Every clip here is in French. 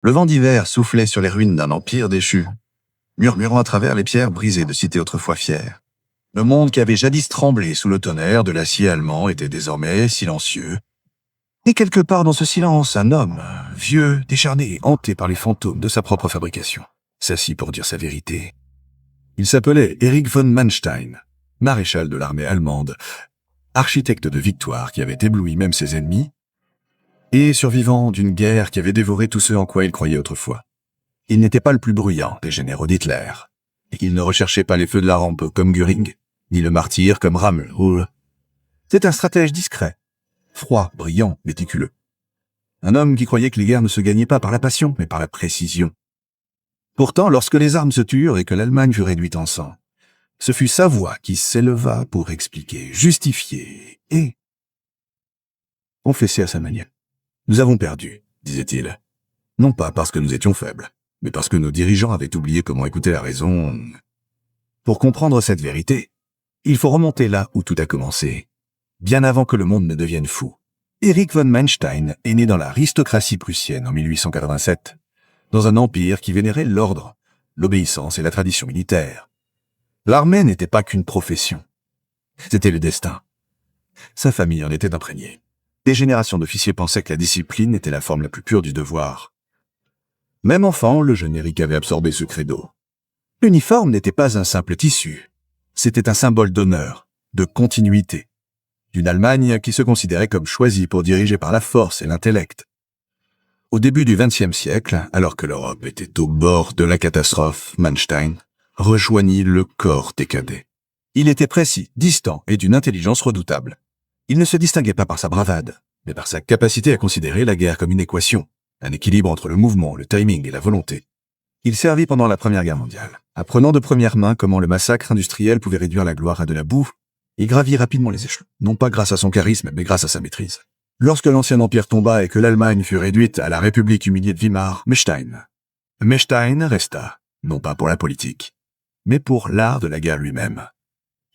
Le vent d'hiver soufflait sur les ruines d'un empire déchu, murmurant à travers les pierres brisées de cités autrefois fières. Le monde qui avait jadis tremblé sous le tonnerre de l'acier allemand était désormais silencieux. Et quelque part dans ce silence, un homme, vieux, décharné et hanté par les fantômes de sa propre fabrication, s'assit pour dire sa vérité. Il s'appelait Erich von Manstein, maréchal de l'armée allemande, architecte de victoire qui avait ébloui même ses ennemis, et survivant d'une guerre qui avait dévoré tous ceux en quoi il croyait autrefois. Il n'était pas le plus bruyant des généraux d'Hitler. Il ne recherchait pas les feux de la rampe comme Göring, ni le martyr comme Rommel. C'est un stratège discret, froid, brillant, méticuleux. Un homme qui croyait que les guerres ne se gagnaient pas par la passion, mais par la précision. Pourtant, lorsque les armes se turent et que l'Allemagne fut réduite en sang, ce fut sa voix qui s'éleva pour expliquer, justifier et confesser à sa manière. Nous avons perdu, disait-il. Non pas parce que nous étions faibles, mais parce que nos dirigeants avaient oublié comment écouter la raison. Pour comprendre cette vérité, il faut remonter là où tout a commencé, bien avant que le monde ne devienne fou. Erich von Manstein est né dans l'aristocratie prussienne en 1887, dans un empire qui vénérait l'ordre, l'obéissance et la tradition militaire. L'armée n'était pas qu'une profession, c'était le destin. Sa famille en était imprégnée. Des générations d'officiers pensaient que la discipline était la forme la plus pure du devoir. Même enfant, le jeune Eric avait absorbé ce credo. L'uniforme n'était pas un simple tissu, c'était un symbole d'honneur, de continuité, d'une Allemagne qui se considérait comme choisie pour diriger par la force et l'intellect. Au début du XXe siècle, alors que l'Europe était au bord de la catastrophe, Manstein rejoignit le corps des cadets. Il était précis, distant et d'une intelligence redoutable. Il ne se distinguait pas par sa bravade, mais par sa capacité à considérer la guerre comme une équation, un équilibre entre le mouvement, le timing et la volonté. Il servit pendant la Première Guerre mondiale, apprenant de première main comment le massacre industriel pouvait réduire la gloire à de la boue. Il gravit rapidement les échelons, non pas grâce à son charisme, mais grâce à sa maîtrise. Lorsque l'ancien empire tomba et que l'Allemagne fut réduite à la République humiliée de Weimar, Manstein resta, non pas pour la politique, mais pour l'art de la guerre lui-même.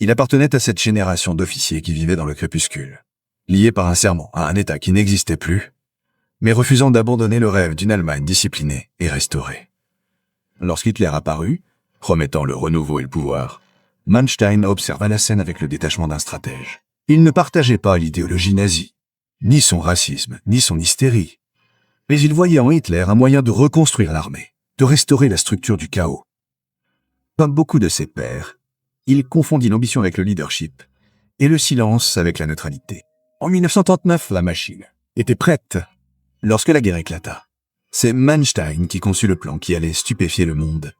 Il appartenait à cette génération d'officiers qui vivaient dans le crépuscule, liés par un serment à un État qui n'existait plus, mais refusant d'abandonner le rêve d'une Allemagne disciplinée et restaurée. Lorsqu'Hitler apparut, promettant le renouveau et le pouvoir, Manstein observa la scène avec le détachement d'un stratège. Il ne partageait pas l'idéologie nazie, ni son racisme, ni son hystérie, mais il voyait en Hitler un moyen de reconstruire l'armée, de restaurer la structure du chaos. Comme beaucoup de ses pairs, il confondit l'ambition avec le leadership et le silence avec la neutralité. En 1939, la machine était prête. Lorsque la guerre éclata, c'est Manstein qui conçut le plan qui allait stupéfier le monde.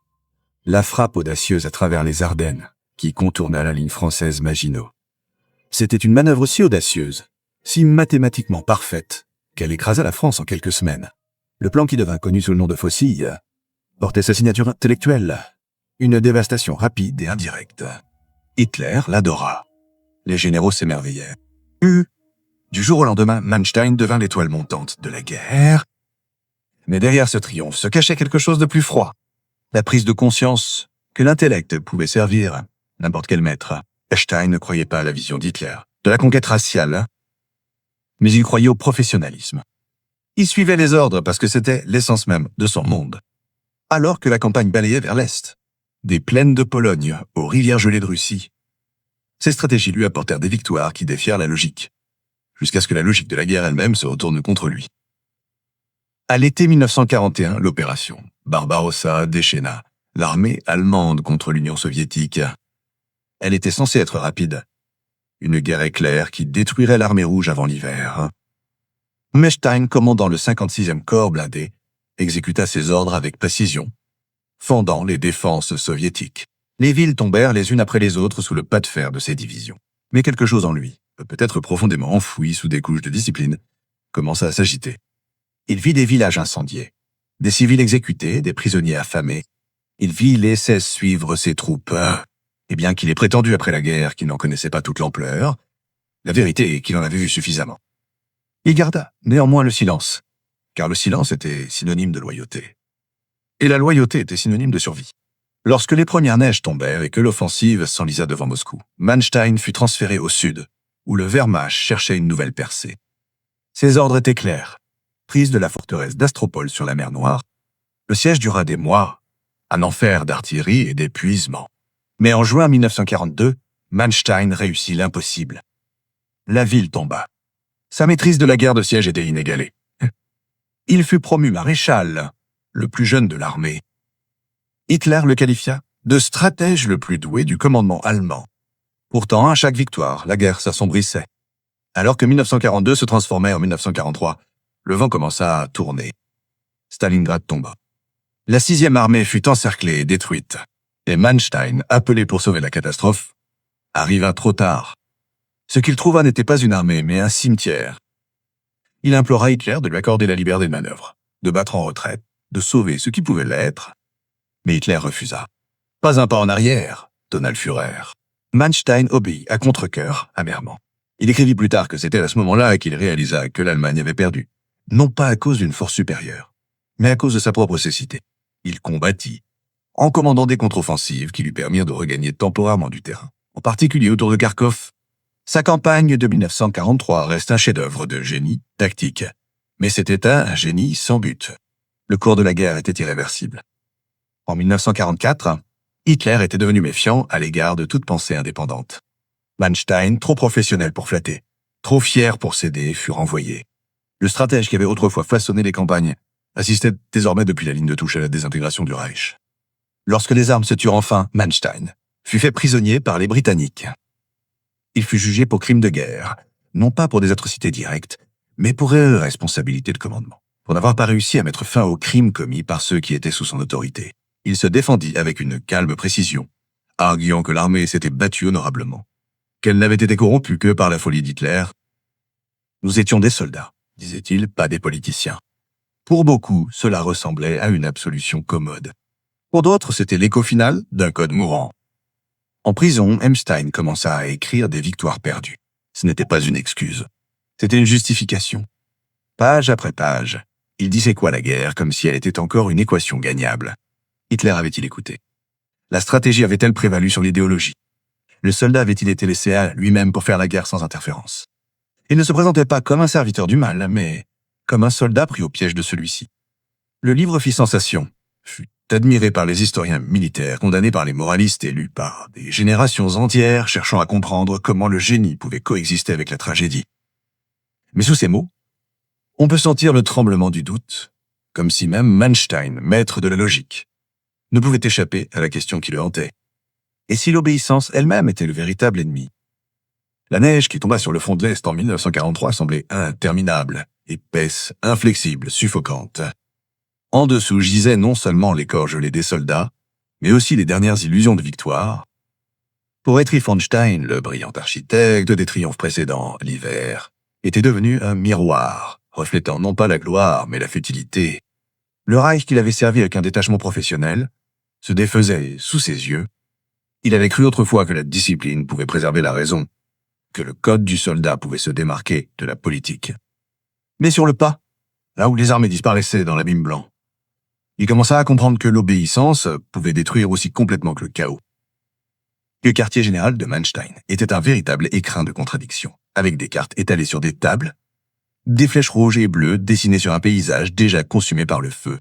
La frappe audacieuse à travers les Ardennes, qui contourna la ligne française Maginot. C'était une manœuvre si audacieuse, si mathématiquement parfaite, qu'elle écrasa la France en quelques semaines. Le plan qui devint connu sous le nom de Faucille portait sa signature intellectuelle. Une dévastation rapide et indirecte. Hitler l'adora. Les généraux s'émerveillèrent. Du jour au lendemain, Manstein devint l'étoile montante de la guerre. Mais derrière ce triomphe se cachait quelque chose de plus froid. La prise de conscience que l'intellect pouvait servir n'importe quel maître. Manstein ne croyait pas à la vision d'Hitler, de la conquête raciale, mais il croyait au professionnalisme. Il suivait les ordres parce que c'était l'essence même de son monde. Alors que la campagne balayait vers l'Est, des plaines de Pologne aux rivières gelées de Russie, ces stratégies lui apportèrent des victoires qui défièrent la logique, jusqu'à ce que la logique de la guerre elle-même se retourne contre lui. À l'été 1941, l'opération Barbarossa déchaîna l'armée allemande contre l'Union soviétique. Elle était censée être rapide. Une guerre éclair qui détruirait l'armée rouge avant l'hiver. Manstein, commandant le 56e corps blindé, exécuta ses ordres avec précision, fendant les défenses soviétiques. Les villes tombèrent les unes après les autres sous le pas de fer de ses divisions. Mais quelque chose en lui, peut-être profondément enfoui sous des couches de discipline, commença à s'agiter. Il vit des villages incendiés, des civils exécutés, des prisonniers affamés. Il vit les SS suivre ses troupes. Et bien qu'il ait prétendu après la guerre qu'il n'en connaissait pas toute l'ampleur, la vérité est qu'il en avait vu suffisamment. Il garda néanmoins le silence, car le silence était synonyme de loyauté. Et la loyauté était synonyme de survie. Lorsque les premières neiges tombèrent et que l'offensive s'enlisa devant Moscou, Manstein fut transféré au sud, où le Wehrmacht cherchait une nouvelle percée. Ses ordres étaient clairs. Prise de la forteresse d'Astropol sur la mer Noire, Le siège dura des mois, un enfer d'artillerie et d'épuisement. Mais en juin 1942, Manstein réussit l'impossible. La ville tomba. Sa maîtrise de la guerre de siège était inégalée. Il fut promu maréchal, le plus jeune de l'armée. Hitler le qualifia de stratège le plus doué du commandement allemand. Pourtant, à chaque victoire, la guerre s'assombrissait. Alors que 1942 se transformait en 1943, le vent commença à tourner. Stalingrad tomba. La 6e armée fut encerclée et détruite. Et Manstein, appelé pour sauver la catastrophe, arriva trop tard. Ce qu'il trouva n'était pas une armée, mais un cimetière. Il implora Hitler de lui accorder la liberté de manœuvre, de battre en retraite, de sauver ce qui pouvait l'être. Mais Hitler refusa. Pas un pas en arrière, donna le Führer. Manstein obéit à contre-cœur, amèrement. Il écrivit plus tard que c'était à ce moment-là qu'il réalisa que l'Allemagne avait perdu. Non pas à cause d'une force supérieure, mais à cause de sa propre cécité. Il combattit, en commandant des contre-offensives qui lui permirent de regagner temporairement du terrain, en particulier autour de Kharkov. Sa campagne de 1943 reste un chef-d'œuvre de génie tactique, mais c'était un génie sans but. Le cours de la guerre était irréversible. En 1944, Hitler était devenu méfiant à l'égard de toute pensée indépendante. Manstein, trop professionnel pour flatter, trop fier pour céder, fut renvoyé. Le stratège qui avait autrefois façonné les campagnes assistait désormais depuis la ligne de touche à la désintégration du Reich. Lorsque les armes se turent enfin, Manstein fut fait prisonnier par les Britanniques. Il fut jugé pour crime de guerre, non pas pour des atrocités directes, mais pour irresponsabilité de commandement, pour n'avoir pas réussi à mettre fin aux crimes commis par ceux qui étaient sous son autorité. Il se défendit avec une calme précision, arguant que l'armée s'était battue honorablement, qu'elle n'avait été corrompue que par la folie d'Hitler. Nous étions des soldats, disait-il, pas des politiciens. Pour beaucoup, cela ressemblait à une absolution commode. Pour d'autres, c'était l'écho final d'un code mourant. En prison, Manstein commença à écrire des victoires perdues. Ce n'était pas une excuse. C'était une justification. Page après page, il disait quoi la guerre comme si elle était encore une équation gagnable. Hitler avait-il écouté? La stratégie avait-elle prévalu sur l'idéologie? Le soldat avait-il été laissé à lui-même pour faire la guerre sans interférence? Il ne se présentait pas comme un serviteur du mal, mais comme un soldat pris au piège de celui-ci. Le livre fit sensation, fut admiré par les historiens militaires, condamné par les moralistes et lu par des générations entières cherchant à comprendre comment le génie pouvait coexister avec la tragédie. Mais sous ces mots, on peut sentir le tremblement du doute, comme si même Manstein, maître de la logique, ne pouvait échapper à la question qui le hantait. Et si l'obéissance elle-même était le véritable ennemi? La neige qui tomba sur le front de l'Est en 1943 semblait interminable, épaisse, inflexible, suffocante. En dessous gisaient non seulement les corps gelés des soldats, mais aussi les dernières illusions de victoire. Pour Erich von Stein, le brillant architecte des triomphes précédents, l'hiver était devenu un miroir, reflétant non pas la gloire, mais la futilité. Le Reich qu'il avait servi avec un détachement professionnel se défaisait sous ses yeux. Il avait cru autrefois que la discipline pouvait préserver la raison, que le code du soldat pouvait se démarquer de la politique. Mais sur le pas, là où les armées disparaissaient dans l'abîme blanc, il commença à comprendre que l'obéissance pouvait détruire aussi complètement que le chaos. Le quartier général de Manstein était un véritable écrin de contradictions, avec des cartes étalées sur des tables, des flèches rouges et bleues dessinées sur un paysage déjà consumé par le feu.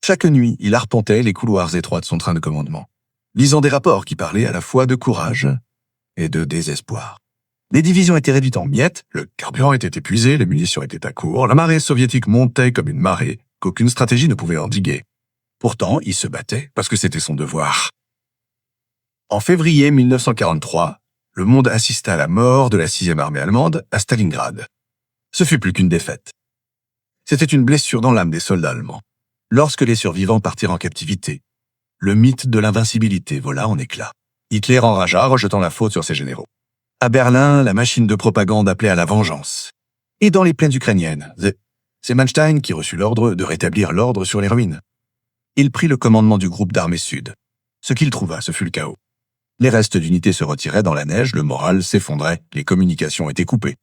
Chaque nuit, il arpentait les couloirs étroits de son train de commandement, lisant des rapports qui parlaient à la fois de courage et de désespoir. Les divisions étaient réduites en miettes, le carburant était épuisé, les munitions étaient à court, la marée soviétique montait comme une marée qu'aucune stratégie ne pouvait endiguer. Pourtant, il se battait parce que c'était son devoir. En février 1943, le monde assista à la mort de la 6e armée allemande à Stalingrad. Ce fut plus qu'une défaite. C'était une blessure dans l'âme des soldats allemands. Lorsque les survivants partirent en captivité, le mythe de l'invincibilité vola en éclats. Hitler enragea, rejetant la faute sur ses généraux. À Berlin, la machine de propagande appelait à la vengeance. Et dans les plaines ukrainiennes, c'est Manstein qui reçut l'ordre de rétablir l'ordre sur les ruines. Il prit le commandement du groupe d'armées sud. Ce qu'il trouva, ce fut le chaos. Les restes d'unités se retiraient dans la neige, le moral s'effondrait, les communications étaient coupées.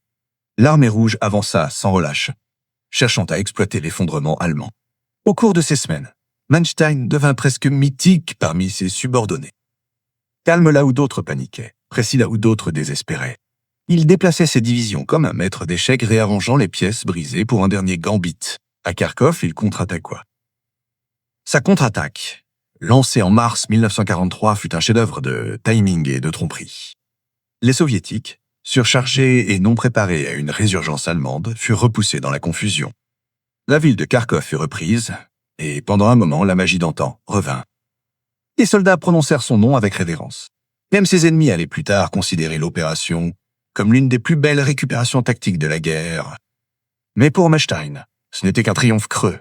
L'armée rouge avança sans relâche, cherchant à exploiter l'effondrement allemand. Au cours de ces semaines, Manstein devint presque mythique parmi ses subordonnés. Calme là où d'autres paniquaient, précis là où d'autres désespéraient. Il déplaçait ses divisions comme un maître d'échecs réarrangeant les pièces brisées pour un dernier gambit. À Kharkov, il contre-attaqua. Sa contre-attaque, lancée en mars 1943, fut un chef-d'œuvre de timing et de tromperie. Les Soviétiques, surchargés et non préparés à une résurgence allemande, furent repoussés dans la confusion. La ville de Kharkov fut reprise, et pendant un moment, la magie d'antan revint. Les soldats prononcèrent son nom avec révérence. Même ses ennemis allaient plus tard considérer l'opération comme l'une des plus belles récupérations tactiques de la guerre. Mais pour Manstein, ce n'était qu'un triomphe creux.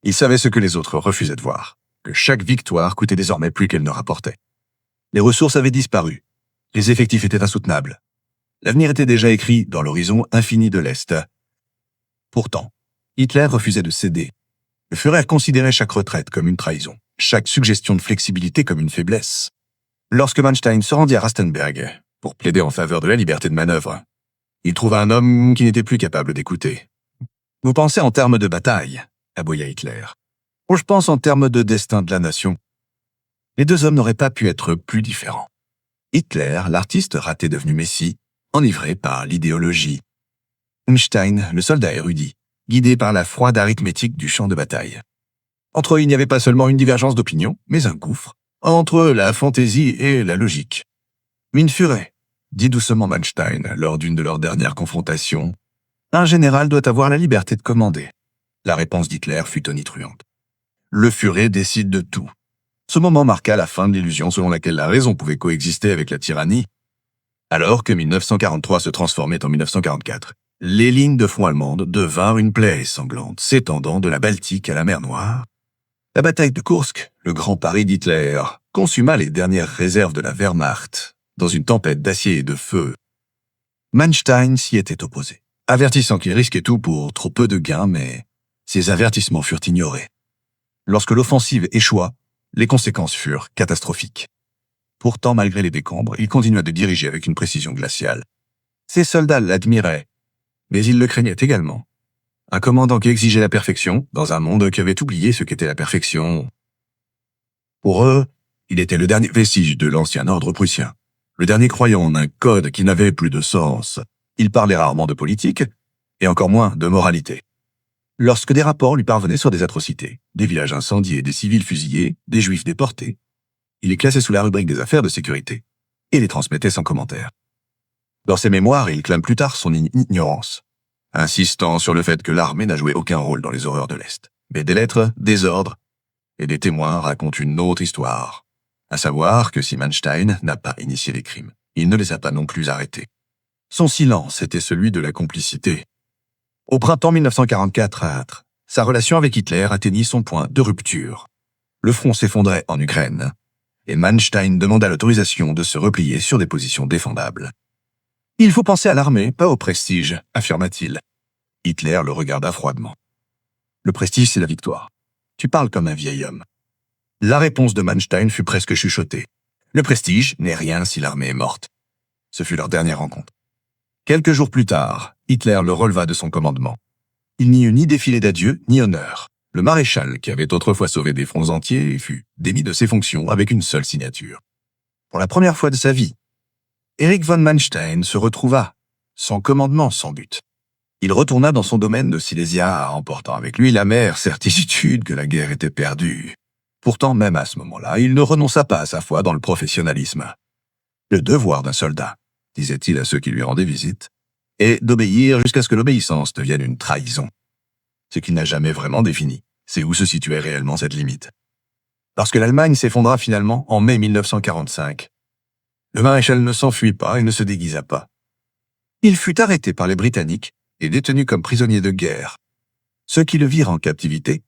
Il savait ce que les autres refusaient de voir, que chaque victoire coûtait désormais plus qu'elle ne rapportait. Les ressources avaient disparu, les effectifs étaient insoutenables. L'avenir était déjà écrit dans l'horizon infini de l'Est. Pourtant, Hitler refusait de céder. Le Führer considérait chaque retraite comme une trahison, chaque suggestion de flexibilité comme une faiblesse. Lorsque Manstein se rendit à Rastenberg pour plaider en faveur de la liberté de manœuvre, il trouva un homme qui n'était plus capable d'écouter. « Vous pensez en termes de bataille », aboya Hitler. « Ou je pense en termes de destin de la nation. » Les deux hommes n'auraient pas pu être plus différents. Hitler, l'artiste raté devenu Messie, enivré par l'idéologie. Manstein, le soldat érudit, guidé par la froide arithmétique du champ de bataille. Entre eux, il n'y avait pas seulement une divergence d'opinion, mais un gouffre, entre la fantaisie et la logique. « Mein Führer », dit doucement Manstein lors d'une de leurs dernières confrontations, « un général doit avoir la liberté de commander. » La réponse d'Hitler fut tonitruante. Le Führer décide de tout. Ce moment marqua la fin de l'illusion selon laquelle la raison pouvait coexister avec la tyrannie. Alors que 1943 se transformait en 1944, les lignes de front allemandes devinrent une plaie sanglante s'étendant de la Baltique à la mer Noire. La bataille de Kursk, le grand pari d'Hitler, consuma les dernières réserves de la Wehrmacht dans une tempête d'acier et de feu. Manstein s'y était opposé, avertissant qu'il risquait tout pour trop peu de gains, mais ces avertissements furent ignorés. Lorsque l'offensive échoua, les conséquences furent catastrophiques. Pourtant, malgré les décombres, il continua de diriger avec une précision glaciale. Ses soldats l'admiraient, mais ils le craignaient également. Un commandant qui exigeait la perfection, dans un monde qui avait oublié ce qu'était la perfection. Pour eux, il était le dernier vestige de l'ancien ordre prussien, le dernier croyant en un code qui n'avait plus de sens. Il parlait rarement de politique, et encore moins de moralité. Lorsque des rapports lui parvenaient sur des atrocités, des villages incendiés, des civils fusillés, des juifs déportés, il les classait sous la rubrique des affaires de sécurité, et les transmettait sans commentaire. Dans ses mémoires, il clame plus tard son ignorance, insistant sur le fait que l'armée n'a joué aucun rôle dans les horreurs de l'Est. Mais des lettres, des ordres et des témoins racontent une autre histoire, à savoir que si Manstein n'a pas initié les crimes, il ne les a pas non plus arrêtés. Son silence était celui de la complicité. Au printemps 1944, sa relation avec Hitler atteignit son point de rupture. Le front s'effondrait en Ukraine, et Manstein demanda l'autorisation de se replier sur des positions défendables. « Il faut penser à l'armée, pas au prestige », affirma-t-il. Hitler le regarda froidement. « Le prestige, c'est la victoire. Tu parles comme un vieil homme. » La réponse de Manstein fut presque chuchotée. « Le prestige n'est rien si l'armée est morte. » Ce fut leur dernière rencontre. Quelques jours plus tard, Hitler le releva de son commandement. Il n'y eut ni défilé d'adieu, ni honneur. Le maréchal, qui avait autrefois sauvé des fronts entiers, fut démis de ses fonctions avec une seule signature. Pour la première fois de sa vie, Erich von Manstein se retrouva sans commandement, sans but. Il retourna dans son domaine de Silésia, emportant avec lui l'amère certitude que la guerre était perdue. Pourtant, même à ce moment-là, il ne renonça pas à sa foi dans le professionnalisme. Le devoir d'un soldat, disait-il à ceux qui lui rendaient visite, est d'obéir jusqu'à ce que l'obéissance devienne une trahison. Ce qu'il n'a jamais vraiment défini, c'est où se situait réellement cette limite. Lorsque l'Allemagne s'effondra finalement en mai 1945, le maréchal ne s'enfuit pas et ne se déguisa pas. Il fut arrêté par les Britanniques et détenu comme prisonnier de guerre. Ceux qui le virent en captivité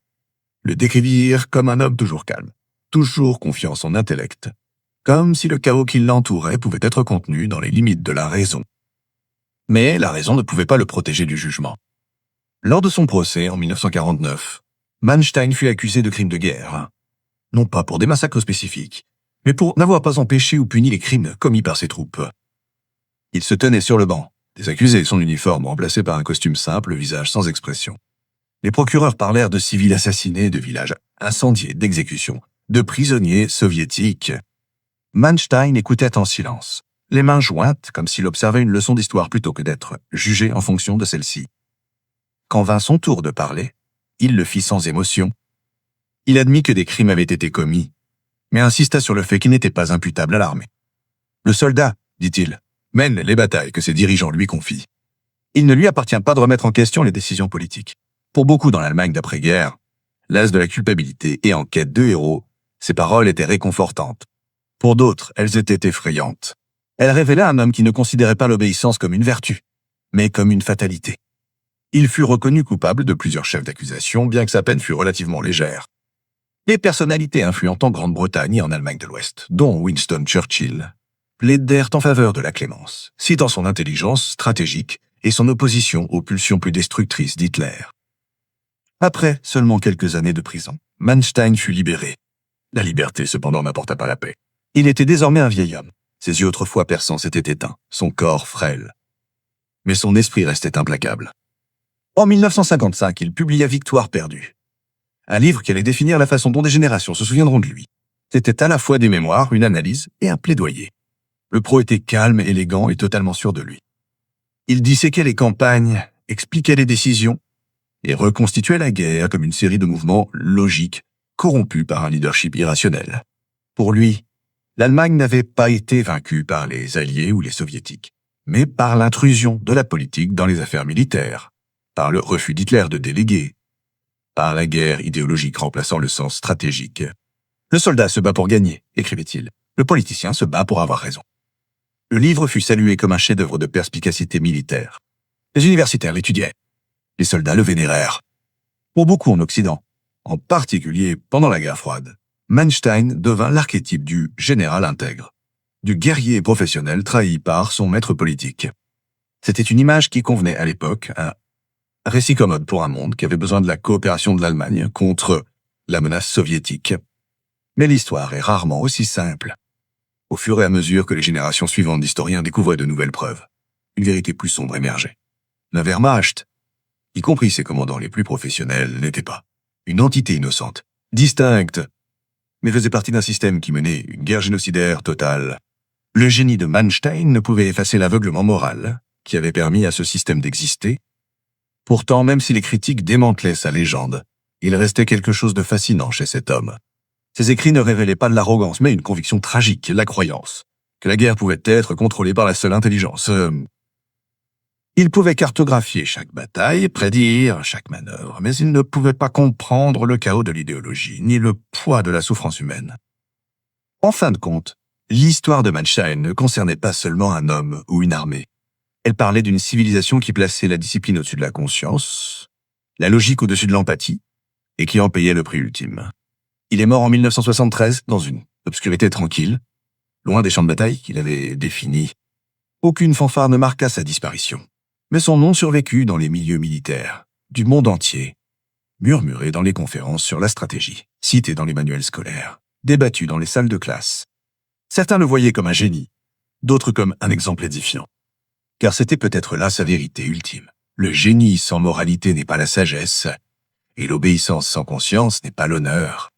le décrivirent comme un homme toujours calme, toujours confiant en son intellect, comme si le chaos qui l'entourait pouvait être contenu dans les limites de la raison. Mais la raison ne pouvait pas le protéger du jugement. Lors de son procès en 1949, Manstein fut accusé de crimes de guerre, non pas pour des massacres spécifiques, mais pour n'avoir pas empêché ou puni les crimes commis par ses troupes. Il se tenait sur le banc, des accusés et son uniforme remplacé par un costume simple, visage sans expression. Les procureurs parlèrent de civils assassinés, de villages incendiés, d'exécutions, de prisonniers soviétiques. Manstein écoutait en silence, les mains jointes comme s'il observait une leçon d'histoire plutôt que d'être jugé en fonction de celle-ci. Quand vint son tour de parler, il le fit sans émotion. Il admit que des crimes avaient été commis, mais insista sur le fait qu'il n'était pas imputable à l'armée. Le soldat, dit-il, mène les batailles que ses dirigeants lui confient. Il ne lui appartient pas de remettre en question les décisions politiques. Pour beaucoup dans l'Allemagne d'après-guerre, las de la culpabilité et en quête de héros, ces paroles étaient réconfortantes. Pour d'autres, elles étaient effrayantes. Elles révélaient un homme qui ne considérait pas l'obéissance comme une vertu, mais comme une fatalité. Il fut reconnu coupable de plusieurs chefs d'accusation, bien que sa peine fût relativement légère. Les personnalités influentes en Grande-Bretagne et en Allemagne de l'Ouest, dont Winston Churchill, plaidèrent en faveur de la clémence, citant son intelligence stratégique et son opposition aux pulsions plus destructrices d'Hitler. Après seulement quelques années de prison, Manstein fut libéré. La liberté, cependant, n'apporta pas la paix. Il était désormais un vieil homme. Ses yeux autrefois perçants s'étaient éteints, son corps frêle. Mais son esprit restait implacable. En 1955, il publia Victoire perdue, un livre qui allait définir la façon dont des générations se souviendront de lui. C'était à la fois des mémoires, une analyse et un plaidoyer. Le pro était calme, élégant et totalement sûr de lui. Il disséquait les campagnes, expliquait les décisions et reconstituait la guerre comme une série de mouvements logiques, corrompus par un leadership irrationnel. Pour lui, l'Allemagne n'avait pas été vaincue par les Alliés ou les Soviétiques, mais par l'intrusion de la politique dans les affaires militaires, par le refus d'Hitler de déléguer, par la guerre idéologique remplaçant le sens stratégique. Le soldat se bat pour gagner, écrivait-il. Le politicien se bat pour avoir raison. Le livre fut salué comme un chef-d'œuvre de perspicacité militaire. Les universitaires l'étudiaient. Les soldats le vénérèrent. Pour beaucoup en Occident, en particulier pendant la guerre froide, Manstein devint l'archétype du général intègre, du guerrier professionnel trahi par son maître politique. C'était une image qui convenait à l'époque, un récit commode pour un monde qui avait besoin de la coopération de l'Allemagne contre la menace soviétique. Mais l'histoire est rarement aussi simple. Au fur et à mesure que les générations suivantes d'historiens découvraient de nouvelles preuves, une vérité plus sombre émergeait. La Wehrmacht, y compris ses commandants les plus professionnels, n'était pas une entité innocente, distincte, mais faisait partie d'un système qui menait une guerre génocidaire totale. Le génie de Manstein ne pouvait effacer l'aveuglement moral qui avait permis à ce système d'exister. Pourtant, même si les critiques démantelaient sa légende, il restait quelque chose de fascinant chez cet homme. Ses écrits ne révélaient pas de l'arrogance, mais une conviction tragique, la croyance que la guerre pouvait être contrôlée par la seule intelligence. Il pouvait cartographier chaque bataille, prédire chaque manœuvre, mais il ne pouvait pas comprendre le chaos de l'idéologie, ni le poids de la souffrance humaine. En fin de compte, l'histoire de Manstein ne concernait pas seulement un homme ou une armée. Elle parlait d'une civilisation qui plaçait la discipline au-dessus de la conscience, la logique au-dessus de l'empathie, et qui en payait le prix ultime. Il est mort en 1973 dans une obscurité tranquille, loin des champs de bataille qu'il avait définis. Aucune fanfare ne marqua sa disparition, mais son nom survécut dans les milieux militaires du monde entier, murmuré dans les conférences sur la stratégie, cité dans les manuels scolaires, débattu dans les salles de classe. Certains le voyaient comme un génie, d'autres comme un exemple édifiant. Car c'était peut-être là sa vérité ultime. Le génie sans moralité n'est pas la sagesse, et l'obéissance sans conscience n'est pas l'honneur.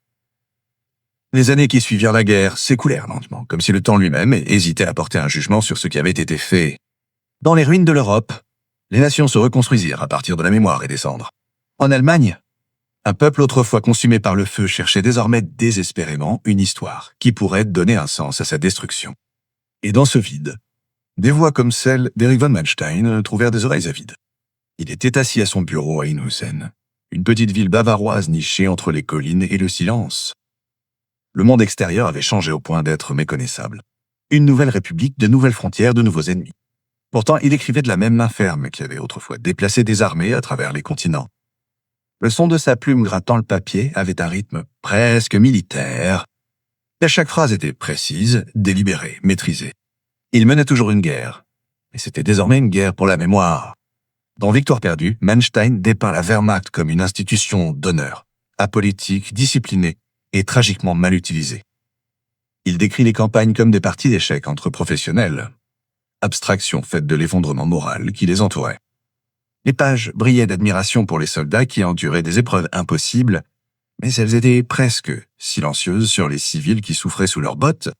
Les années qui suivirent la guerre s'écoulèrent lentement, comme si le temps lui-même hésitait à porter un jugement sur ce qui avait été fait. Dans les ruines de l'Europe, les nations se reconstruisirent à partir de la mémoire et des cendres. En Allemagne, un peuple autrefois consumé par le feu cherchait désormais désespérément une histoire qui pourrait donner un sens à sa destruction. Et dans ce vide, des voix comme celle d'Erich von Manstein trouvèrent des oreilles avides. Il était assis à son bureau à Inhausen, une petite ville bavaroise nichée entre les collines et le silence. Le monde extérieur avait changé au point d'être méconnaissable. Une nouvelle république, de nouvelles frontières, de nouveaux ennemis. Pourtant, il écrivait de la même main ferme qui avait autrefois déplacé des armées à travers les continents. Le son de sa plume grattant le papier avait un rythme presque militaire. Et chaque phrase était précise, délibérée, maîtrisée. Il menait toujours une guerre, mais c'était désormais une guerre pour la mémoire. Dans Victoire perdue, Manstein dépeint la Wehrmacht comme une institution d'honneur, apolitique, disciplinée et tragiquement mal utilisée. Il décrit les campagnes comme des parties d'échecs entre professionnels, abstraction faite de l'effondrement moral qui les entourait. Les pages brillaient d'admiration pour les soldats qui enduraient des épreuves impossibles, mais elles étaient presque silencieuses sur les civils qui souffraient sous leurs bottes.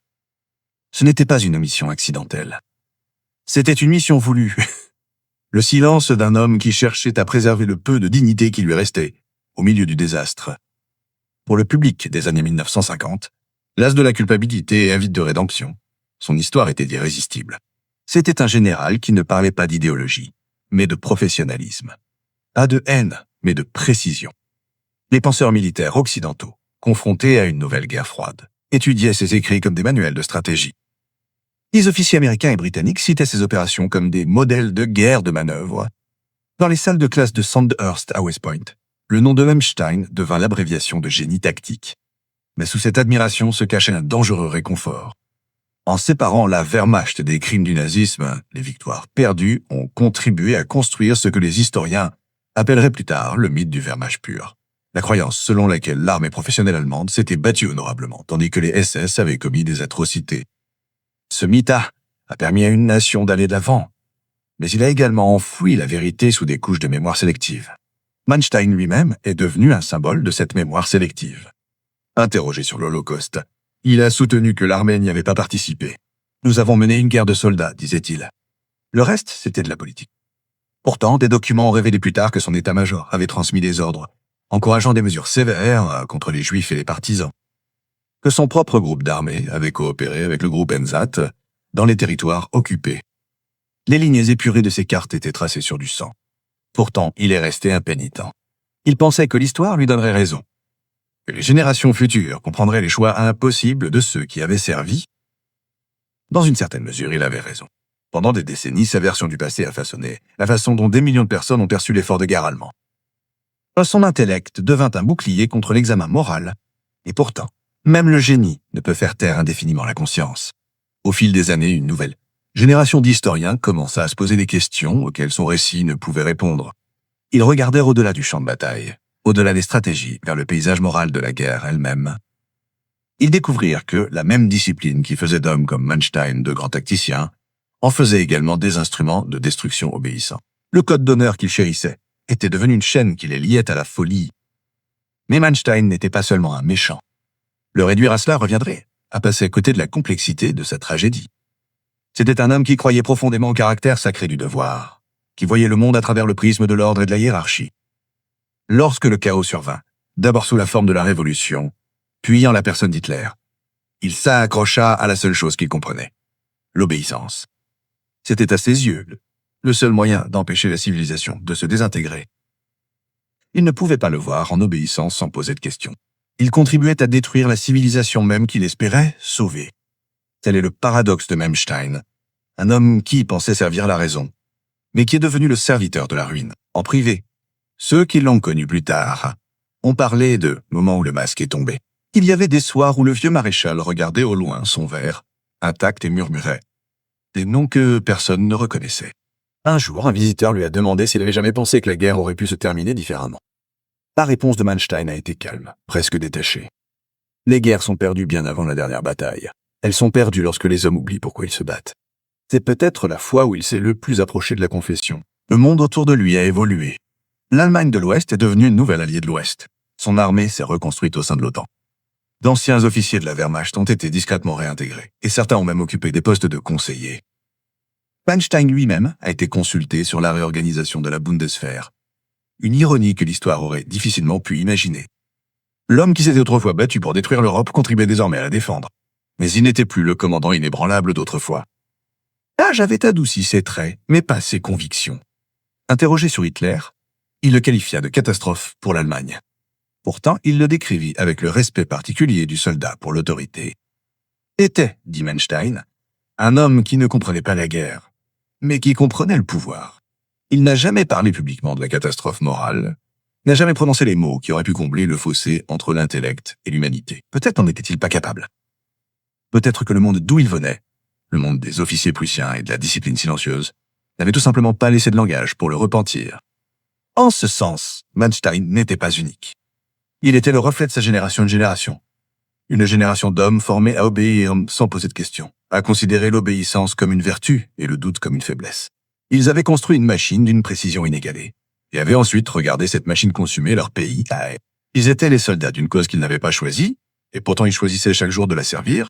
Ce n'était pas une omission accidentelle. C'était une mission voulue. Le silence d'un homme qui cherchait à préserver le peu de dignité qui lui restait au milieu du désastre. Pour le public des années 1950, l'as de la culpabilité et avide de rédemption, son histoire était irrésistible. C'était un général qui ne parlait pas d'idéologie, mais de professionnalisme. Pas de haine, mais de précision. Les penseurs militaires occidentaux, confrontés à une nouvelle guerre froide, étudiaient ses écrits comme des manuels de stratégie. Les officiers américains et britanniques citaient ces opérations comme des modèles de guerre de manœuvre. Dans les salles de classe de Sandhurst à West Point, le nom de Manstein devint l'abréviation de génie tactique. Mais sous cette admiration se cachait un dangereux réconfort. En séparant la Wehrmacht des crimes du nazisme, les victoires perdues ont contribué à construire ce que les historiens appelleraient plus tard le mythe du Wehrmacht pur. La croyance selon laquelle l'armée professionnelle allemande s'était battue honorablement, tandis que les SS avaient commis des atrocités. Ce mythe a permis à une nation d'aller de l'avant, mais il a également enfoui la vérité sous des couches de mémoire sélective. Manstein lui-même est devenu un symbole de cette mémoire sélective. Interrogé sur l'Holocauste, il a soutenu que l'armée n'y avait pas participé. « Nous avons mené une guerre de soldats », disait-il. Le reste, c'était de la politique. Pourtant, des documents ont révélé plus tard que son état-major avait transmis des ordres, encourageant des mesures sévères contre les Juifs et les partisans. Que son propre groupe d'armée avait coopéré avec le groupe Enzat dans les territoires occupés. Les lignes épurées de ses cartes étaient tracées sur du sang. Pourtant, il est resté impénitent. Il pensait que l'histoire lui donnerait raison, que les générations futures comprendraient les choix impossibles de ceux qui avaient servi. Dans une certaine mesure, il avait raison. Pendant des décennies, sa version du passé a façonné la façon dont des millions de personnes ont perçu l'effort de guerre allemand. Son intellect devint un bouclier contre l'examen moral, et pourtant, même le génie ne peut faire taire indéfiniment la conscience. Au fil des années, une nouvelle génération d'historiens commença à se poser des questions auxquelles son récit ne pouvait répondre. Ils regardèrent au-delà du champ de bataille, au-delà des stratégies, vers le paysage moral de la guerre elle-même. Ils découvrirent que la même discipline qui faisait d'hommes comme Manstein de grands tacticiens en faisait également des instruments de destruction obéissants. Le code d'honneur qu'ils chérissaient était devenu une chaîne qui les liait à la folie. Mais Manstein n'était pas seulement un méchant. Le réduire à cela reviendrait à passer à côté de la complexité de sa tragédie. C'était un homme qui croyait profondément au caractère sacré du devoir, qui voyait le monde à travers le prisme de l'ordre et de la hiérarchie. Lorsque le chaos survint, d'abord sous la forme de la Révolution, puis en la personne d'Hitler, il s'accrocha à la seule chose qu'il comprenait, l'obéissance. C'était à ses yeux le seul moyen d'empêcher la civilisation de se désintégrer. Il ne pouvait pas le voir en obéissant sans poser de questions. Il contribuait à détruire la civilisation même qu'il espérait sauver. Tel est le paradoxe de Manstein, un homme qui pensait servir la raison, mais qui est devenu le serviteur de la ruine, en privé. Ceux qui l'ont connu plus tard ont parlé de « moment où le masque est tombé ». Il y avait des soirs où le vieux maréchal regardait au loin son verre, intact, et murmurait des noms que personne ne reconnaissait. Un jour, un visiteur lui a demandé s'il avait jamais pensé que la guerre aurait pu se terminer différemment. La réponse de Manstein a été calme, presque détachée. Les guerres sont perdues bien avant la dernière bataille. Elles sont perdues lorsque les hommes oublient pourquoi ils se battent. C'est peut-être la fois où il s'est le plus approché de la confession. Le monde autour de lui a évolué. L'Allemagne de l'Ouest est devenue une nouvelle alliée de l'Ouest. Son armée s'est reconstruite au sein de l'OTAN. D'anciens officiers de la Wehrmacht ont été discrètement réintégrés, et certains ont même occupé des postes de conseillers. Manstein lui-même a été consulté sur la réorganisation de la Bundeswehr. Une ironie que l'histoire aurait difficilement pu imaginer. L'homme qui s'était autrefois battu pour détruire l'Europe contribuait désormais à la défendre. Mais il n'était plus le commandant inébranlable d'autrefois. L'âge avait adouci ses traits, mais pas ses convictions. Interrogé sur Hitler, il le qualifia de catastrophe pour l'Allemagne. Pourtant, il le décrivit avec le respect particulier du soldat pour l'autorité. Était, dit Manstein, un homme qui ne comprenait pas la guerre, mais qui comprenait le pouvoir. Il n'a jamais parlé publiquement de la catastrophe morale, n'a jamais prononcé les mots qui auraient pu combler le fossé entre l'intellect et l'humanité. Peut-être n'en était-il pas capable. Peut-être que le monde d'où il venait, le monde des officiers prussiens et de la discipline silencieuse, n'avait tout simplement pas laissé de langage pour le repentir. En ce sens, Manstein n'était pas unique. Il était le reflet de sa génération, une génération d'hommes formés à obéir sans poser de questions, à considérer l'obéissance comme une vertu et le doute comme une faiblesse. Ils avaient construit une machine d'une précision inégalée, et avaient ensuite regardé cette machine consumer leur pays. Ils étaient les soldats d'une cause qu'ils n'avaient pas choisie, et pourtant ils choisissaient chaque jour de la servir.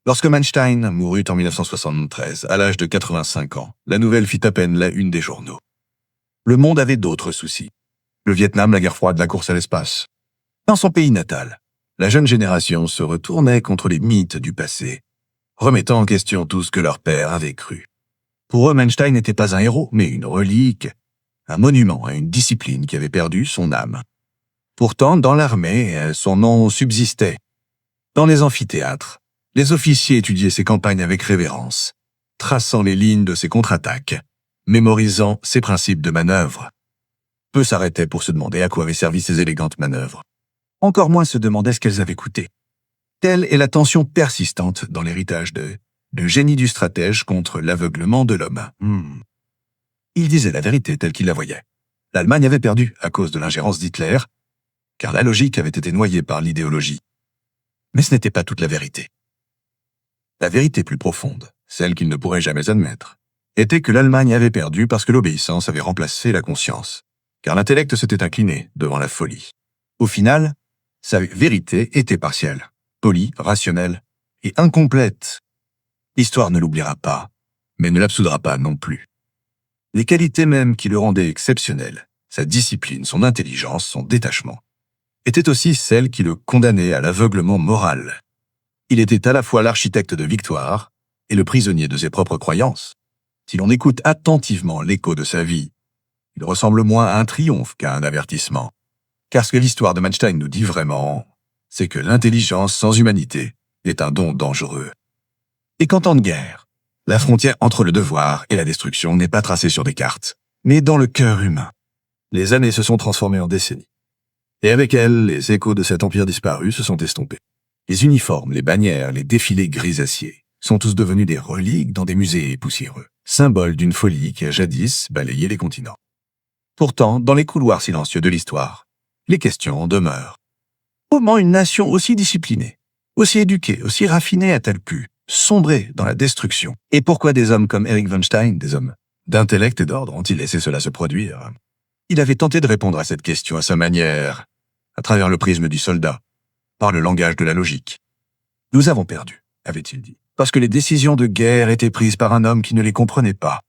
Lorsque Manstein mourut en 1973, à l'âge de 85 ans, la nouvelle fit à peine la une des journaux. Le monde avait d'autres soucis. Le Vietnam, la guerre froide, la course à l'espace. Dans son pays natal, la jeune génération se retournait contre les mythes du passé, remettant en question tout ce que leur père avait cru. Pour eux, Manstein n'était pas un héros, mais une relique, un monument à une discipline qui avait perdu son âme. Pourtant, dans l'armée, son nom subsistait. Dans les amphithéâtres, les officiers étudiaient ses campagnes avec révérence, traçant les lignes de ses contre-attaques, mémorisant ses principes de manœuvre. Peu s'arrêtaient pour se demander à quoi avaient servi ces élégantes manœuvres. Encore moins se demandaient ce qu'elles avaient coûté. Telle est la tension persistante dans l'héritage de génie du stratège contre l'aveuglement de l'homme. Il disait la vérité telle qu'il la voyait. L'Allemagne avait perdu à cause de l'ingérence d'Hitler, car la logique avait été noyée par l'idéologie. Mais ce n'était pas toute la vérité. La vérité plus profonde, celle qu'il ne pourrait jamais admettre, était que l'Allemagne avait perdu parce que l'obéissance avait remplacé la conscience, car l'intellect s'était incliné devant la folie. Au final, sa vérité était partielle, polie, rationnelle et incomplète. L'histoire ne l'oubliera pas, mais ne l'absoudra pas non plus. Les qualités mêmes qui le rendaient exceptionnel, sa discipline, son intelligence, son détachement, étaient aussi celles qui le condamnaient à l'aveuglement moral. Il était à la fois l'architecte de victoire et le prisonnier de ses propres croyances. Si l'on écoute attentivement l'écho de sa vie, il ressemble moins à un triomphe qu'à un avertissement. Car ce que l'histoire de Manstein nous dit vraiment, c'est que l'intelligence sans humanité est un don dangereux. Et qu'en temps de guerre, la frontière entre le devoir et la destruction n'est pas tracée sur des cartes, mais dans le cœur humain. Les années se sont transformées en décennies. Et avec elles, les échos de cet empire disparu se sont estompés. Les uniformes, les bannières, les défilés grisaciers sont tous devenus des reliques dans des musées poussiéreux, symboles d'une folie qui a jadis balayé les continents. Pourtant, dans les couloirs silencieux de l'histoire, les questions demeurent. Comment une nation aussi disciplinée, aussi éduquée, aussi raffinée a-t-elle pu sombrer dans la destruction? Et pourquoi des hommes comme Erich von Stein, des hommes d'intellect et d'ordre, ont-ils laissé cela se produire? Il avait tenté de répondre à cette question à sa manière, à travers le prisme du soldat, par le langage de la logique. Nous avons perdu, avait-il dit, parce que les décisions de guerre étaient prises par un homme qui ne les comprenait pas.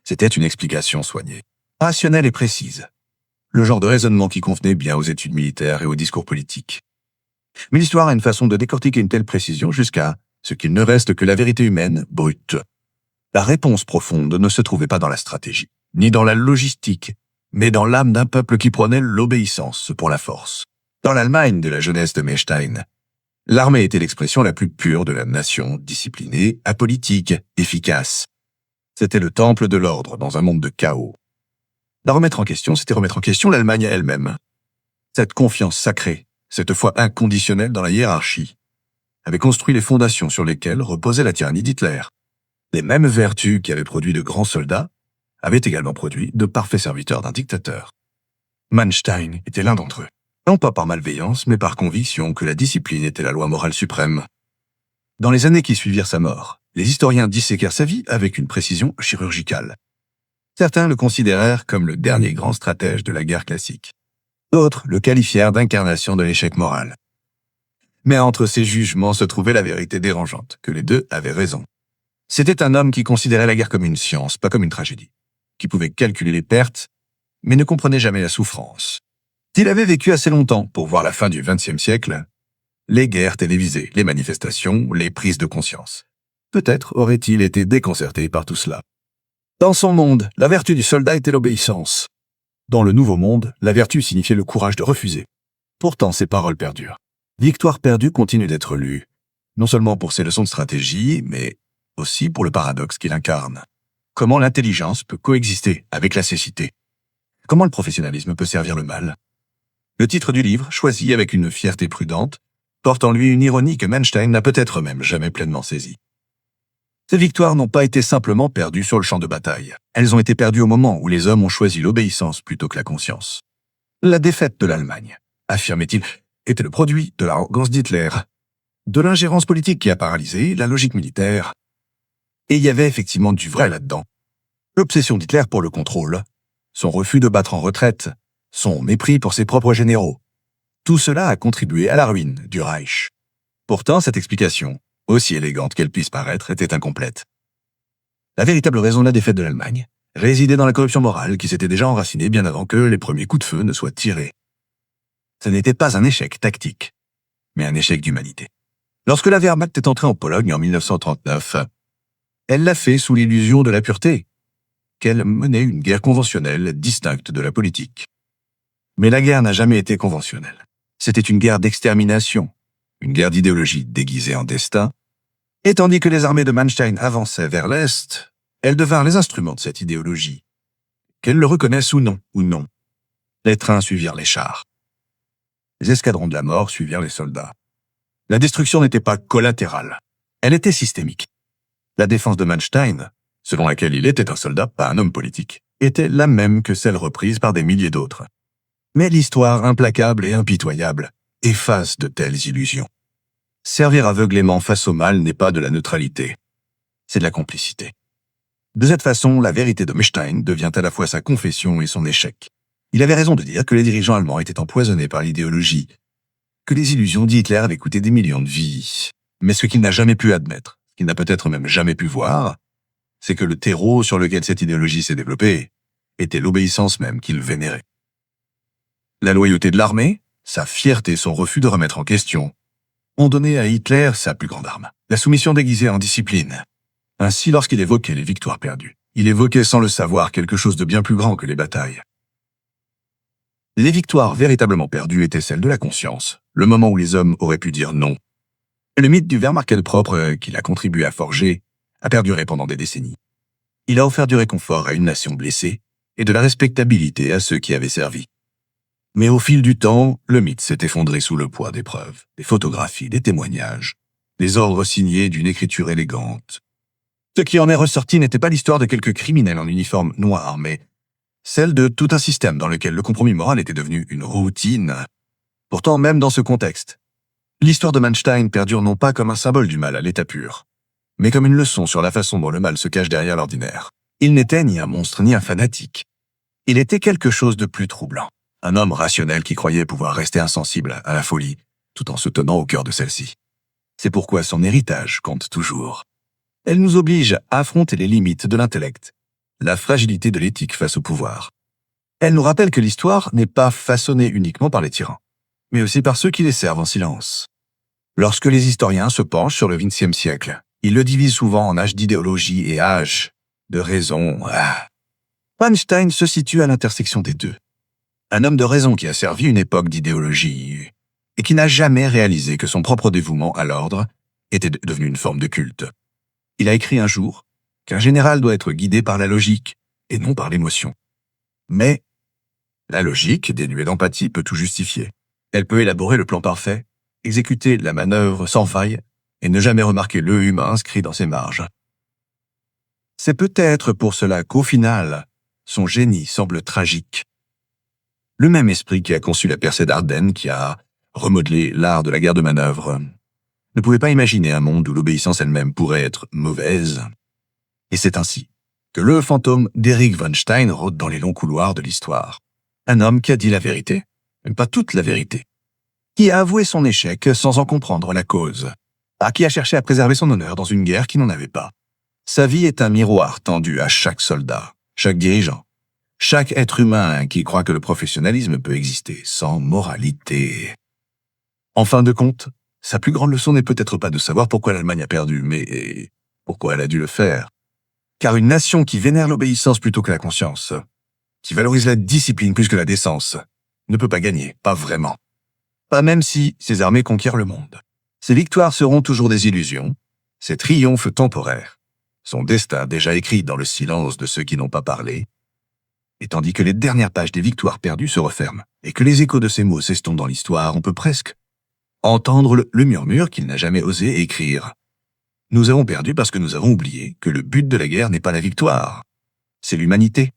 C'était une explication soignée, rationnelle et précise, le genre de raisonnement qui convenait bien aux études militaires et aux discours politiques. Mais l'histoire a une façon de décortiquer une telle précision jusqu'à ce qu'il ne reste que la vérité humaine brute. La réponse profonde ne se trouvait pas dans la stratégie, ni dans la logistique, mais dans l'âme d'un peuple qui prenait l'obéissance pour la force. Dans l'Allemagne de la jeunesse de Manstein, l'armée était l'expression la plus pure de la nation, disciplinée, apolitique, efficace. C'était le temple de l'ordre dans un monde de chaos. La remettre en question, c'était remettre en question l'Allemagne elle-même. Cette confiance sacrée, cette foi inconditionnelle dans la hiérarchie, avait construit les fondations sur lesquelles reposait la tyrannie d'Hitler. Les mêmes vertus qui avaient produit de grands soldats avaient également produit de parfaits serviteurs d'un dictateur. Manstein était l'un d'entre eux. Non pas par malveillance, mais par conviction que la discipline était la loi morale suprême. Dans les années qui suivirent sa mort, les historiens disséquèrent sa vie avec une précision chirurgicale. Certains le considérèrent comme le dernier grand stratège de la guerre classique. D'autres le qualifièrent d'incarnation de l'échec moral. Mais entre ces jugements se trouvait la vérité dérangeante, que les deux avaient raison. C'était un homme qui considérait la guerre comme une science, pas comme une tragédie, qui pouvait calculer les pertes, mais ne comprenait jamais la souffrance. S'il avait vécu assez longtemps pour voir la fin du XXe siècle, les guerres télévisées, les manifestations, les prises de conscience, peut-être aurait-il été déconcerté par tout cela. Dans son monde, la vertu du soldat était l'obéissance. Dans le nouveau monde, la vertu signifiait le courage de refuser. Pourtant, ces paroles perdurent. Victoire perdue continue d'être lue, non seulement pour ses leçons de stratégie, mais aussi pour le paradoxe qu'il incarne. Comment l'intelligence peut coexister avec la cécité? Comment le professionnalisme peut servir le mal? Le titre du livre, choisi avec une fierté prudente, porte en lui une ironie que Manstein n'a peut-être même jamais pleinement saisie. Ces victoires n'ont pas été simplement perdues sur le champ de bataille. Elles ont été perdues au moment où les hommes ont choisi l'obéissance plutôt que la conscience. La défaite de l'Allemagne, affirmait-il, était le produit de l'arrogance d'Hitler, de l'ingérence politique qui a paralysé la logique militaire. Et il y avait effectivement du vrai là-dedans. L'obsession d'Hitler pour le contrôle, son refus de battre en retraite, son mépris pour ses propres généraux. Tout cela a contribué à la ruine du Reich. Pourtant, cette explication, aussi élégante qu'elle puisse paraître, était incomplète. La véritable raison de la défaite de l'Allemagne résidait dans la corruption morale qui s'était déjà enracinée bien avant que les premiers coups de feu ne soient tirés. Ce n'était pas un échec tactique, mais un échec d'humanité. Lorsque la Wehrmacht est entrée en Pologne en 1939, elle l'a fait sous l'illusion de la pureté, qu'elle menait une guerre conventionnelle distincte de la politique. Mais la guerre n'a jamais été conventionnelle. C'était une guerre d'extermination, une guerre d'idéologie déguisée en destin, et tandis que les armées de Manstein avançaient vers l'Est, elles devinrent les instruments de cette idéologie. Qu'elles le reconnaissent ou non, les trains suivirent les chars. Les escadrons de la mort suivirent les soldats. La destruction n'était pas collatérale, elle était systémique. La défense de Manstein, selon laquelle il était un soldat, pas un homme politique, était la même que celle reprise par des milliers d'autres. Mais l'histoire implacable et impitoyable efface de telles illusions. Servir aveuglément face au mal n'est pas de la neutralité, c'est de la complicité. De cette façon, la vérité de Manstein devient à la fois sa confession et son échec. Il avait raison de dire que les dirigeants allemands étaient empoisonnés par l'idéologie, que les illusions d'Hitler avaient coûté des millions de vies. Mais ce qu'il n'a jamais pu admettre, ce qu'il n'a peut-être même jamais pu voir, c'est que le terreau sur lequel cette idéologie s'est développée était l'obéissance même qu'il vénérait. La loyauté de l'armée, sa fierté, son refus de remettre en question, ont donné à Hitler sa plus grande arme, la soumission déguisée en discipline. Ainsi, lorsqu'il évoquait les victoires perdues, il évoquait sans le savoir quelque chose de bien plus grand que les batailles. Les victoires véritablement perdues étaient celles de la conscience, le moment où les hommes auraient pu dire non. Le mythe du Wehrmacht propre qu'il a contribué à forger a perduré pendant des décennies. Il a offert du réconfort à une nation blessée et de la respectabilité à ceux qui avaient servi. Mais au fil du temps, le mythe s'est effondré sous le poids des preuves, des photographies, des témoignages, des ordres signés d'une écriture élégante. Ce qui en est ressorti n'était pas l'histoire de quelques criminels en uniforme noir, mais celle de tout un système dans lequel le compromis moral était devenu une routine. Pourtant, même dans ce contexte, l'histoire de Manstein perdure non pas comme un symbole du mal à l'état pur, mais comme une leçon sur la façon dont le mal se cache derrière l'ordinaire. Il n'était ni un monstre ni un fanatique. Il était quelque chose de plus troublant. Un homme rationnel qui croyait pouvoir rester insensible à la folie, tout en se tenant au cœur de celle-ci. C'est pourquoi son héritage compte toujours. Elle nous oblige à affronter les limites de l'intellect, la fragilité de l'éthique face au pouvoir. Elle nous rappelle que l'histoire n'est pas façonnée uniquement par les tyrans, mais aussi par ceux qui les servent en silence. Lorsque les historiens se penchent sur le XXe siècle, ils le divisent souvent en âge d'idéologie et âge de raison. Manstein se situe à l'intersection des deux. Un homme de raison qui a servi une époque d'idéologie et qui n'a jamais réalisé que son propre dévouement à l'ordre était devenu une forme de culte. Il a écrit un jour qu'un général doit être guidé par la logique et non par l'émotion. Mais la logique, dénuée d'empathie, peut tout justifier. Elle peut élaborer le plan parfait, exécuter la manœuvre sans faille et ne jamais remarquer le humain inscrit dans ses marges. C'est peut-être pour cela qu'au final, son génie semble tragique. Le même esprit qui a conçu la percée d'Ardenne, qui a remodelé l'art de la guerre de manœuvre, ne pouvait pas imaginer un monde où l'obéissance elle-même pourrait être mauvaise. Et c'est ainsi que le fantôme d'Erich von Stein rôde dans les longs couloirs de l'histoire. Un homme qui a dit la vérité, mais pas toute la vérité, qui a avoué son échec sans en comprendre la cause, qui a cherché à préserver son honneur dans une guerre qui n'en avait pas. Sa vie est un miroir tendu à chaque soldat, chaque dirigeant, chaque être humain qui croit que le professionnalisme peut exister sans moralité. En fin de compte, sa plus grande leçon n'est peut-être pas de savoir pourquoi l'Allemagne a perdu, mais pourquoi elle a dû le faire. Car une nation qui vénère l'obéissance plutôt que la conscience, qui valorise la discipline plus que la décence, ne peut pas gagner, pas vraiment. Pas même si ses armées conquièrent le monde. Ses victoires seront toujours des illusions, ses triomphes temporaires, son destin déjà écrit dans le silence de ceux qui n'ont pas parlé, et tandis que les dernières pages des victoires perdues se referment, et que les échos de ces mots s'estompent dans l'histoire, on peut presque entendre le murmure qu'il n'a jamais osé écrire. Nous avons perdu parce que nous avons oublié que le but de la guerre n'est pas la victoire, c'est l'humanité.